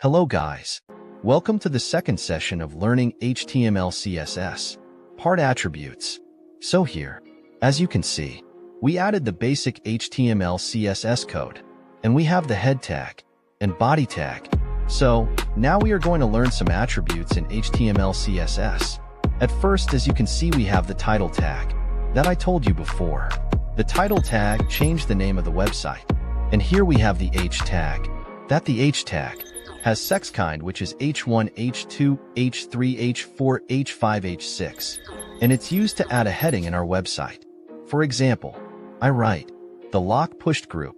Hello guys. Welcome to the second session of learning HTML CSS, part attributes. So here, as you can see, we added the basic HTML CSS code, and we have the head tag and body tag. So now we are going to learn some attributes in HTML CSS. At first, as you can see, we have the title tag that I told you before. The title tag changed the name of the website. And here we have the H tag. The H tag has sex kind, which is H1, H2, H3, H4, H5, H6, and it's used to add a heading in our website. For example, I write the lock pushed group.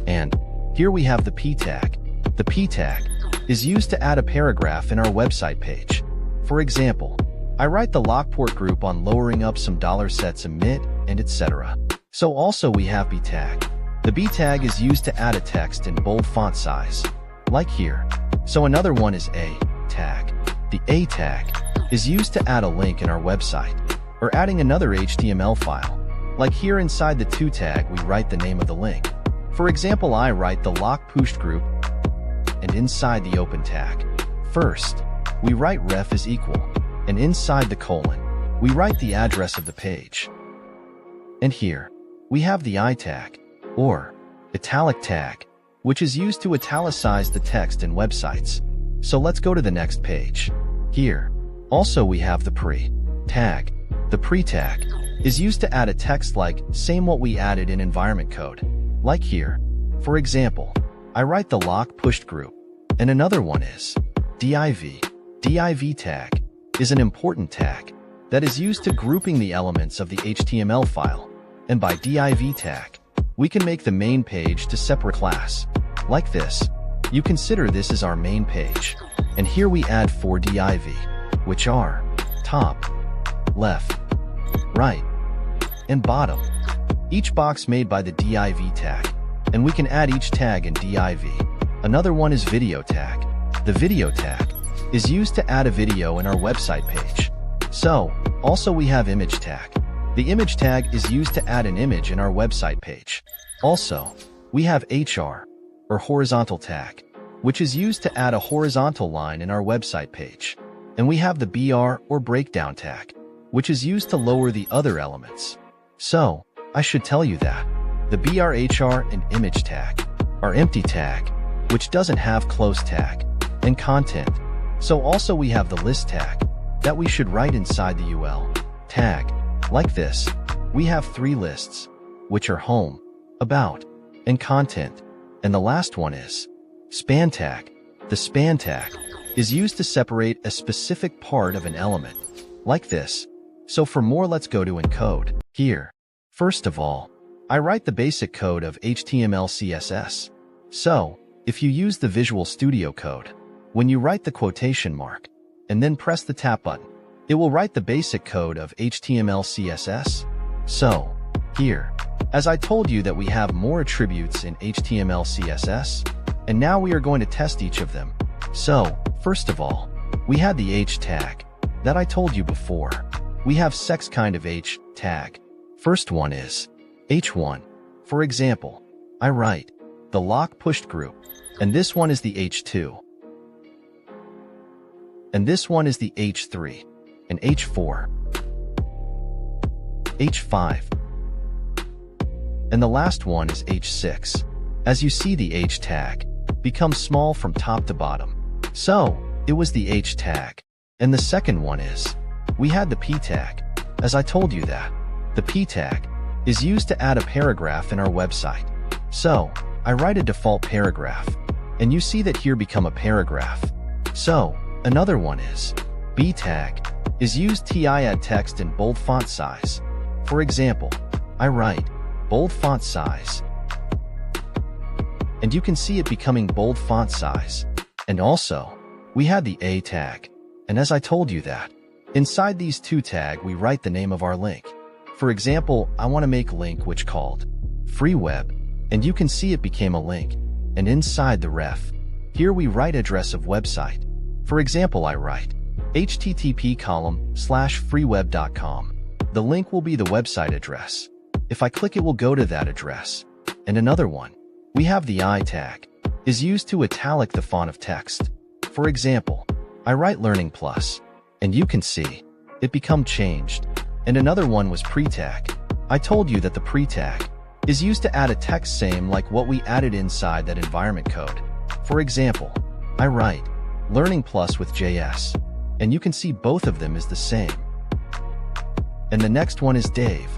And here we have the P tag. The P tag is used to add a paragraph in our website page. For example, I write the lockport group on lowering up some dollar sets emit and etc. So also we have B tag. The B tag is used to add a text in bold font size, like here. So another one is A tag. The A tag is used to add a link in our website, or adding another HTML file. Like here inside the to tag, we write the name of the link. For example, I write the lock pushed group, and inside the open tag, first, we write ref is equal, and inside the colon, we write the address of the page. And here, we have the I tag, or italic tag, which is used to italicize the text in websites. So let's go to the next page. Here, also we have the pre tag. The pre tag is used to add a text like same what we added in environment code. Like here, for example, I write the lock pushed group, and another one is div. Div tag is an important tag that is used to grouping the elements of the HTML file, and by div tag, we can make the main page to separate class. Like this, you consider this as our main page. And here we add 4 div, which are top, left, right, and bottom. Each box made by the div tag, and we can add each tag in div. Another one is video tag. The video tag is used to add a video in our website page. So, also we have image tag. The image tag is used to add an image in our website page. Also, we have HR, or horizontal tag, which is used to add a horizontal line in our website page. And we have the BR, or breakdown tag, which is used to lower the other elements. So, I should tell you that the BR, HR, and image tag are empty tag, which doesn't have close tag, and content. So also we have the list tag that we should write inside the UL tag. Like this, we have 3 lists, which are home, about, and content. And the last one is span tag. The span tag is used to separate a specific part of an element, like this. So for more, let's go to encode. Here, first of all, I write the basic code of HTML CSS. So, if you use the Visual Studio Code, when you write the quotation mark, and then press the tab button, it will write the basic code of HTML CSS. So, here, as I told you that we have more attributes in HTML CSS, and now we are going to test each of them. So, first of all, we had the H tag that I told you before. We have sex kind of H tag. First one is H1. For example, I write the lock pushed group, and this one is the H2. And this one is the H3. And H4, H5, and the last one is H6. As you see, the H tag becomes small from top to bottom. So, it was the H tag. And the second one is, we had the P tag. As I told you that, the P tag is used to add a paragraph in our website. So, I write a default paragraph, and you see that here become a paragraph. So, another one is B tag is used to add text in bold font size. For example, I write bold font size, and you can see it becoming bold font size. And also, we had the A tag, and as I told you that, inside these 2 tag we write the name of our link. For example, I want to make link which called free web, and you can see it became a link. And inside the ref, here we write address of website. For example, I write http://freeweb.com. The link will be the website address. If I click, it will go to that address. And another one, we have the I tag. is used to italic the font of text. For example, I write Learning Plus, and you can see it become changed. And another one was pre-tag. I told you that the pre-tag is used to add a text same like what we added inside that environment code. For example, I write Learning Plus with JS, and you can see both of them is the same. And the next one is Dave.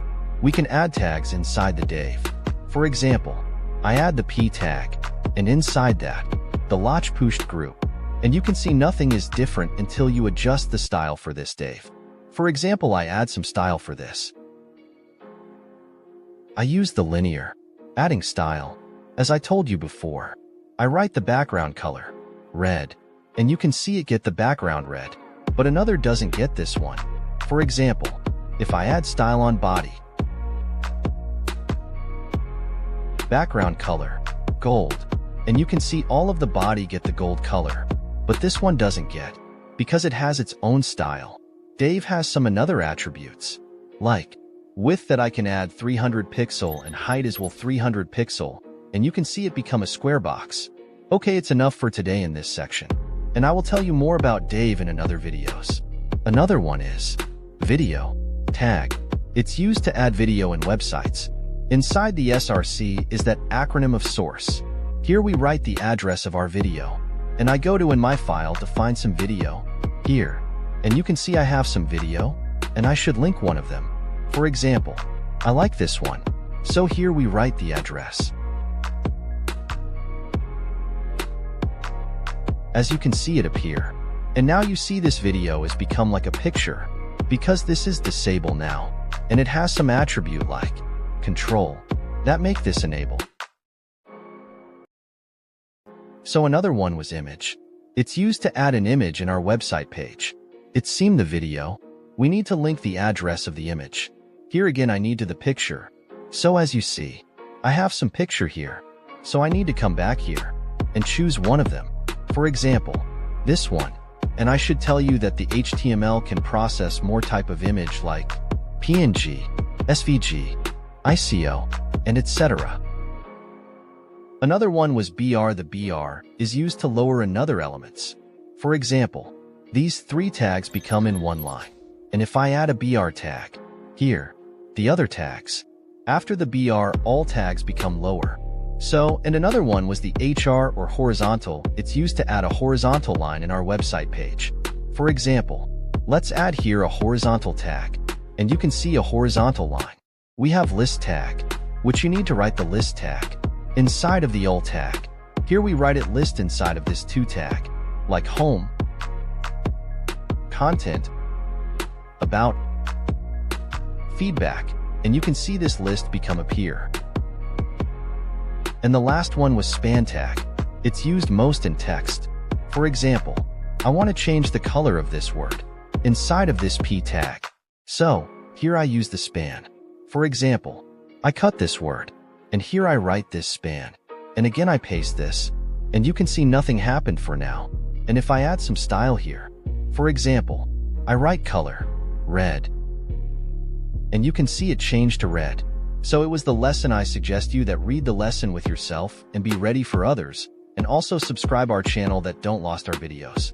We can add tags inside the Dave. For example, I add the P tag, and inside that, the Lach pushed group, and you can see nothing is different until you adjust the style for this Dave. For example, I add some style for this. I use the linear, adding style. As I told you before, I write the background color, red, and you can see it get the background red, but another doesn't get this one. For example, if I add style on body, background color, gold, and you can see all of the body get the gold color, but this one doesn't get, because it has its own style. Dave has some another attributes, like width that I can add 300 pixel and height as well 300 pixel, and you can see it become a square box. Okay, it's enough for today in this section, and I will tell you more about Dave in another videos. Another one is video tag. It's used to add video in websites. Inside the SRC is that acronym of source. Here we write the address of our video, and I go to in my file to find some video here, and you can see I have some video, and I should link one of them. For example, I like this one, so here we write the address. As you can see it appear, and now you see this video has become like a picture, because this is disabled now, and it has some attribute like control that make this enable. So another one was image. It's used to add an image in our website page. It seemed the video, we need to link the address of the image. Here again I need to the picture. So as you see, I have some picture here. So I need to come back here and choose one of them. For example, this one. And I should tell you that the HTML can process more type of image like PNG, SVG, ICO, and etc. Another one was BR. The BR is used to lower another elements. For example, these three tags become in one line. And if I add a BR tag, here, the other tags, after the BR, all tags become lower. So, and another one was the HR or horizontal. It's used to add a horizontal line in our website page. For example, let's add here a horizontal tag, and you can see a horizontal line. We have list tag, which you need to write the list tag inside of the alt tag. Here we write it list inside of this to tag, like home, content, about, feedback, and you can see this list become appear. And the last one was span tag. It's used most in text. For example, I want to change the color of this word inside of this P tag. So, here I use the span. For example, I cut this word, and here I write this span. And again I paste this, and you can see nothing happened for now. And if I add some style here, for example, I write color, red, and you can see it changed to red. So it was the lesson. I suggest you that read the lesson with yourself and be ready for others, and also subscribe our channel that don't lost our videos.